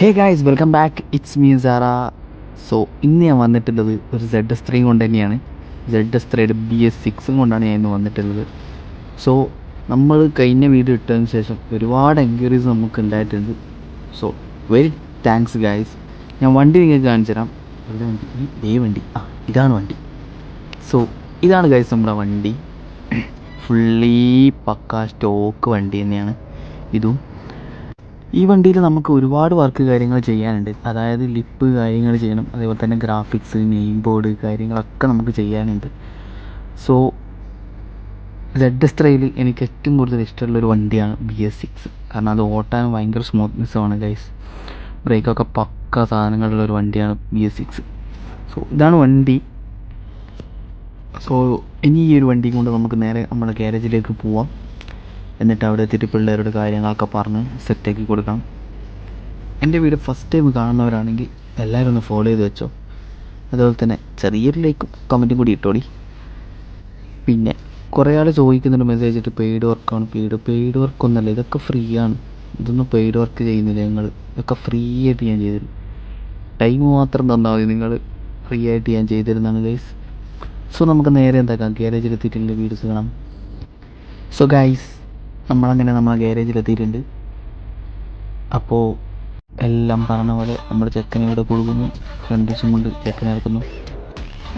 Hey guys, welcome back. It's me Sara. So ഇന്ന് ഞാൻ വന്നിട്ടുള്ളത് ഒരു ZS3 കൊണ്ട് തന്നെയാണ്. ZS3യുടെ BS6 കൊണ്ടാണ് ഞാൻ ഇന്ന് വന്നിട്ടുള്ളത്. സോ നമ്മൾ കഴിഞ്ഞ വീഡിയോ ഇട്ടതിന് ശേഷം ഒരുപാട് എൻക്വയറീസ് നമുക്ക് ഉണ്ടായിട്ടുണ്ട്. So very thanks guys. ഞാൻ വണ്ടി നിങ്ങൾക്ക് കാണിച്ചു തരാം. എവിടെ വണ്ടി? വണ്ടി ഇതാണ് വണ്ടി. സോ ഇതാണ് ഗായ്സ് നമ്മുടെ വണ്ടി. ഫുള്ളി പക്കാ സ്റ്റോക്ക് വണ്ടി തന്നെയാണ് ഇതും. ഈ വണ്ടിയിൽ നമുക്ക് ഒരുപാട് വർക്ക് കാര്യങ്ങൾ ചെയ്യാനുണ്ട്. അതായത് ലിപ്പ് കാര്യങ്ങൾ ചെയ്യണം, അതേപോലെ തന്നെ ഗ്രാഫിക്സ്, നെയിം ബോർഡ് കാര്യങ്ങളൊക്കെ നമുക്ക് ചെയ്യാനുണ്ട്. സോ ZS3യിൽ എനിക്ക് ഏറ്റവും കൂടുതൽ ഇഷ്ടമുള്ളൊരു വണ്ടിയാണ് BS6. കാരണം അത് ഓട്ടാൻ ഭയങ്കര സ്മൂത്ത്നെസ്സുമാണ് ഗൈസ്. ബ്രേക്കൊക്കെ പക്ക സാധനങ്ങളുള്ളൊരു വണ്ടിയാണ് BS6. സോ ഇതാണ് വണ്ടി. സോ ഇനി ഈ ഒരു വണ്ടി കൊണ്ട് നമുക്ക് നേരെ നമ്മുടെ ഗ്യാരേജിലേക്ക് പോവാം. എന്നിട്ട് അവിടെ എത്തിയിട്ട് പിള്ളേരുടെ കാര്യങ്ങളൊക്കെ പറഞ്ഞ് സെറ്റാക്കി കൊടുക്കണം. എൻ്റെ വീഡിയോ ഫസ്റ്റ് ടൈം കാണുന്നവരാണെങ്കിൽ എല്ലാവരും ഒന്ന് ഫോളോ ചെയ്ത് വെച്ചോ. അതുപോലെ തന്നെ ചെറിയൊരു ലൈക്കും കമൻറ്റും കൂടി ഇട്ടോളി. പിന്നെ കുറേ ആൾ ചോദിക്കുന്നുണ്ട് മെസ്സേജ് ഇട്ട് പെയ്ഡ് വർക്കാണ്. പെയ്ഡ് വർക്കൊന്നുമല്ല, ഇതൊക്കെ ഫ്രീ ആണ്. ഇതൊന്നും പെയ്ഡ് വർക്ക് ചെയ്യുന്നില്ല ഞങ്ങൾ. ഇതൊക്കെ ഫ്രീ ആയിട്ട് ഞാൻ ചെയ്തിരുന്നു. ടൈം മാത്രം തന്നാൽ മതി, നിങ്ങൾ ഫ്രീ ആയിട്ട് ഞാൻ ചെയ്തിരുന്നതാണ് ഗൈസ്. സോ നമുക്ക് നേരെ എന്താക്കാം, ഗ്യാരേജിലെത്തിയിട്ടുള്ള വീഡിയോസ് കാണാം. സോ ഗൈസ്, നമ്മളങ്ങനെ നമ്മളെ ഗ്യാരേജിലെത്തിയിട്ടുണ്ട്. അപ്പോൾ എല്ലാം പറഞ്ഞ പോലെ നമ്മുടെ ചെക്കനെ ഇവിടെ കൊടുക്കുന്നു. 2 ദിവസം കൊണ്ട് ചെക്കനെ ഇറക്കുന്നു.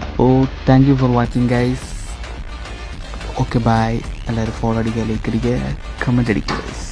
അപ്പോൾ thank you for watching guys. Okay bye. എല്ലാവരും ഫോളോ അടിക്കുക, ലൈക്ക് അടിക്കുക, കമൻറ്റ് അടിക്കുക ഗൈസ്.